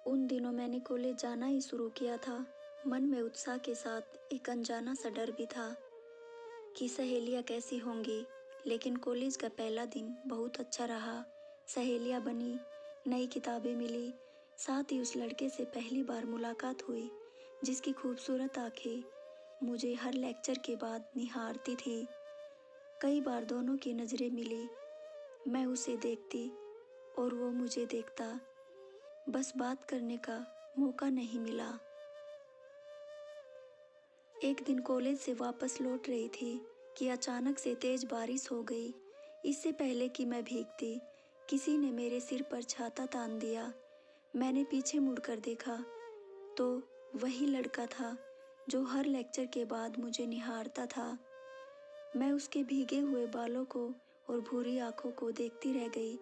उन दिनों मैंने कॉलेज जाना ही शुरू किया था। मन में उत्साह के साथ एक अनजाना सा डर भी था कि सहेलियाँ कैसी होंगी। लेकिन कॉलेज का पहला दिन बहुत अच्छा रहा। सहेलियाँ बनी, नई किताबें मिली, साथ ही उस लड़के से पहली बार मुलाकात हुई जिसकी खूबसूरत आंखें मुझे हर लेक्चर के बाद निहारती थी। कई बार दोनों की नज़रें मिली, मैं उसे देखती और वो मुझे देखता, बस बात करने का मौका नहीं मिला। एक दिन कॉलेज से वापस लौट रही थी कि अचानक से तेज बारिश हो गई। इससे पहले कि मैं भीगती, किसी ने मेरे सिर पर छाता तान दिया। मैंने पीछे मुड़कर देखा तो वही लड़का था जो हर लेक्चर के बाद मुझे निहारता था। मैं उसके भीगे हुए बालों को और भूरी आंखों को देखती रह गई।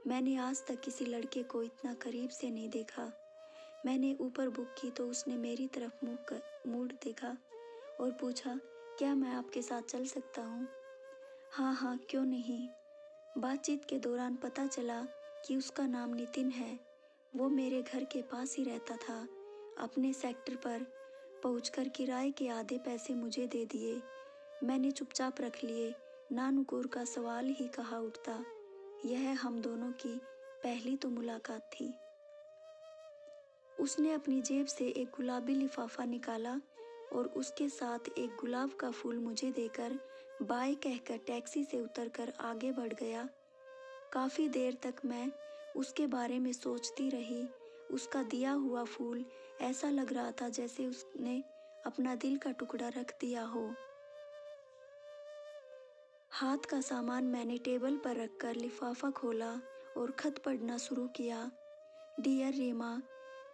मैंने आज तक किसी लड़के को इतना करीब से नहीं देखा। मैंने ऊपर बुक की तो उसने मेरी तरफ मुड़ देखा और पूछा, क्या मैं आपके साथ चल सकता हूँ? हाँ हाँ, क्यों नहीं। बातचीत के दौरान पता चला कि उसका नाम नितिन है। वो मेरे घर के पास ही रहता था। अपने सेक्टर पर पहुंचकर किराए के आधे पैसे मुझे दे दिए। मैंने चुपचाप रख लिए। ना नुकुर का सवाल ही कहा उठता। यह हम दोनों की पहली तो मुलाकात थी। उसने अपनी जेब से एक गुलाबी लिफाफा निकाला और उसके साथ एक गुलाब का फूल मुझे देकर बाय कहकर टैक्सी से उतरकर आगे बढ़ गया। काफ़ी देर तक मैं उसके बारे में सोचती रही। उसका दिया हुआ फूल ऐसा लग रहा था जैसे उसने अपना दिल का टुकड़ा रख दिया हो। हाथ का सामान मैंने टेबल पर रखकर लिफाफा खोला और खत पढ़ना शुरू किया। डियर रीमा,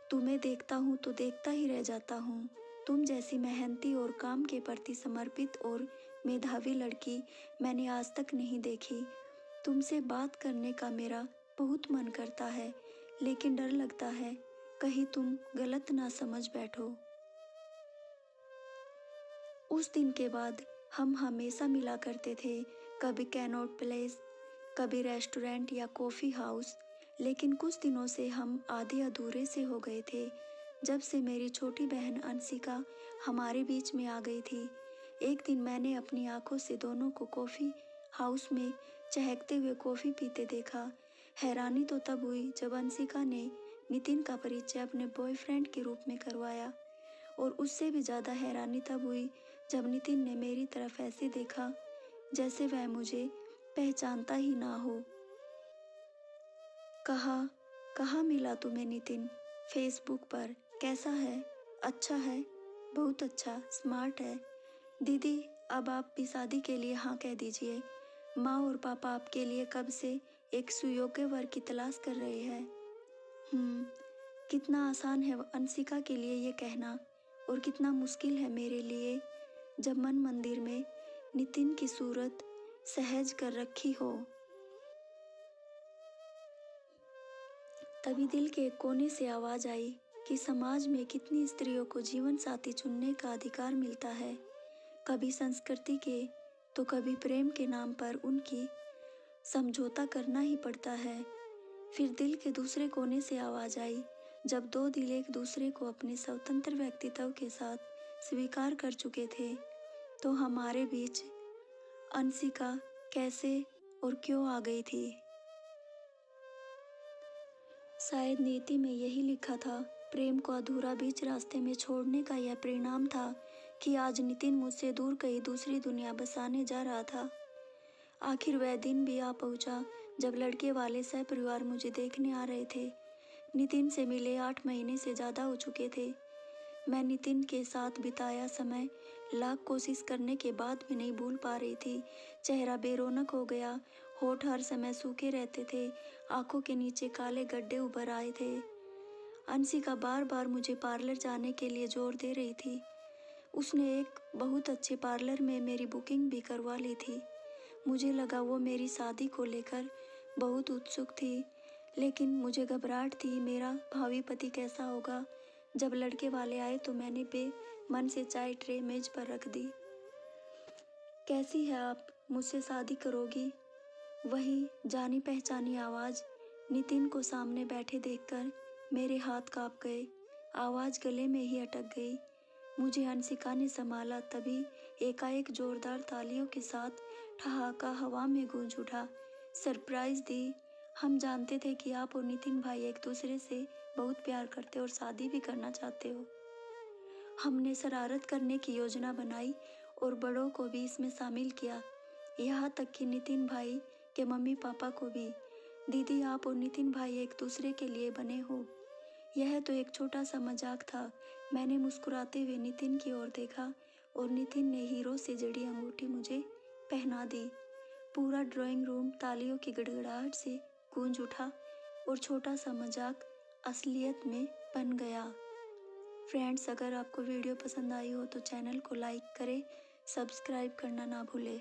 तुम्हें देखता हूँ तो देखता ही रह जाता हूँ। तुम जैसी मेहनती और काम के प्रति समर्पित और मेधावी लड़की मैंने आज तक नहीं देखी। तुमसे बात करने का मेरा बहुत मन करता है, लेकिन डर लगता है कहीं तुम गलत ना समझ बैठो। उस दिन के बाद हम हमेशा मिला करते थे, कभी कैनॉट प्लेस, कभी रेस्टोरेंट या कॉफ़ी हाउस। लेकिन कुछ दिनों से हम आधे अधूरे से हो गए थे जब से मेरी छोटी बहन अंशिका हमारे बीच में आ गई थी। एक दिन मैंने अपनी आंखों से दोनों को कॉफ़ी हाउस में चहकते हुए कॉफ़ी पीते देखा। हैरानी तो तब हुई जब अंशिका ने नितिन का परिचय अपने बॉयफ्रेंड के रूप में करवाया, और उससे भी ज़्यादा हैरानी तब हुई जब नितिन ने मेरी तरफ ऐसे देखा जैसे वह मुझे पहचानता ही ना हो। कहा, कहाँ मिला तुम्हें नितिन? फेसबुक पर। कैसा है? अच्छा है, बहुत अच्छा, स्मार्ट है। दीदी, अब आप भी शादी के लिए हाँ कह दीजिए। माँ और पापा आपके लिए कब से एक सुयोग्य वर की तलाश कर रहे हैं। कितना आसान है अंशिका के लिए ये कहना, और कितना मुश्किल है मेरे लिए जब मन मंदिर में नितिन की सूरत सहज कर रखी हो। तभी दिल के एक कोने से आवाज आई कि समाज में कितनी स्त्रियों को जीवन साथी चुनने का अधिकार मिलता है, कभी संस्कृति के तो कभी प्रेम के नाम पर उनकी समझौता करना ही पड़ता है। फिर दिल के दूसरे कोने से आवाज आई, जब दो दिल एक दूसरे को अपने स्वतंत्र व्यक्तित्व के साथ स्वीकार कर चुके थे, तो हमारे बीच अंशिका कैसे और क्यों आ गई थी। शायद नीति में यही लिखा था, प्रेम को अधूरा बीच रास्ते में छोड़ने का यह परिणाम था कि आज नितिन मुझसे दूर कहीं दूसरी दुनिया बसाने जा रहा था। आखिर वह दिन भी आ पहुंचा जब लड़के वाले सहपरिवार मुझे देखने आ रहे थे। नितिन से मिले 8 महीने से ज़्यादा हो चुके थे। मैं नितिन के साथ बिताया समय लाख कोशिश करने के बाद भी नहीं भूल पा रही थी। चेहरा बेरौनक हो गया, होठ हर समय सूखे रहते थे, आंखों के नीचे काले गड्ढे उभर आए थे। अंशिका बार बार मुझे पार्लर जाने के लिए जोर दे रही थी। उसने एक बहुत अच्छे पार्लर में मेरी बुकिंग भी करवा ली थी। मुझे लगा वो मेरी शादी को लेकर बहुत उत्सुक थी, लेकिन मुझे घबराहट थी मेरा भावी पति कैसा होगा। जब लड़के वाले आए तो मैंने बेमन से चाय ट्रे मेज पर रख दी। कैसी है आप, मुझसे शादी करोगी? वही जानी पहचानी आवाज़। नितिन को सामने बैठे देखकर मेरे हाथ कांप गए, आवाज़ गले में ही अटक गई। मुझे हंसिका ने संभाला, तभी एकाएक जोरदार तालियों के साथ ठहाका हवा में गूंज उठा। सरप्राइज़ दी, हम जानते थे कि आप और नितिन भाई एक दूसरे से बहुत प्यार करते और शादी भी करना चाहते हो। हमने शरारत करने की योजना बनाई और बड़ों को भी इसमें शामिल किया, यहाँ तक कि नितिन भाई के मम्मी पापा को भी। दीदी, आप और नितिन भाई एक दूसरे के लिए बने हो। यह तो एक छोटा सा मजाक था। मैंने मुस्कुराते हुए नितिन की ओर देखा और नितिन ने हीरो से जड़ी अंगूठी मुझे पहना दी। पूरा ड्राइंग रूम तालियों की गड़गड़ाहट से गूंज उठा और छोटा सा मजाक असलियत में बन गया। फ्रेंड्स, अगर आपको वीडियो पसंद आई हो तो चैनल को लाइक करें, सब्सक्राइब करना ना भूलें।